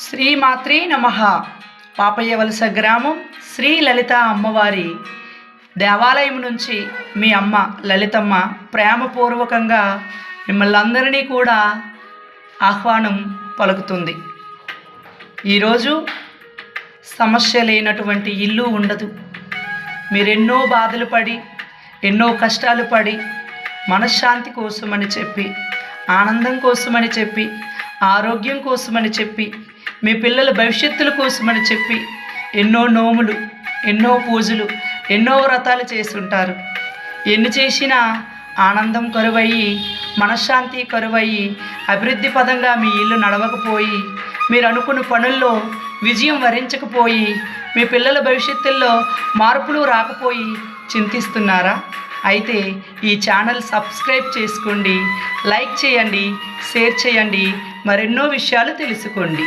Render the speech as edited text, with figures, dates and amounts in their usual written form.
శ్రీమాత్రే నమః. పాపయ్యవలస గ్రామం శ్రీ లలిత అమ్మవారి దేవాలయం నుంచి మీ అమ్మ లలితమ్మ ప్రేమపూర్వకంగా మిమ్మల్ని అందరినీ కూడా ఆహ్వానం పలుకుతుంది. ఈరోజు సమస్య లేనటువంటి ఇల్లు ఉండదు. మీరెన్నో బాధలు పడి ఎన్నో కష్టాలు పడి మనశ్శాంతి కోసమని చెప్పి, ఆనందం కోసమని చెప్పి, ఆరోగ్యం కోసమని చెప్పి, మీ పిల్లల భవిష్యత్తుల కోసమని చెప్పి ఎన్నో నోములు, ఎన్నో పూజలు, ఎన్నో వ్రతాలు చేస్తుంటారు. ఎన్ని చేసినా ఆనందం కరువయ్యి, మనశ్శాంతి కరువయ్యి, అభివృద్ధి పదంగా మీ ఇల్లు నడవకపోయి, మీరు అనుకున్న పనుల్లో విజయం వరించకపోయి, మీ పిల్లల భవిష్యత్తుల్లో మార్పులు రాకపోయి చింతిస్తున్నారా? అయితే ఈ ఛానల్ సబ్స్క్రైబ్ చేసుకోండి, లైక్ చేయండి, షేర్ చేయండి, మరెన్నో విషయాలు తెలుసుకోండి.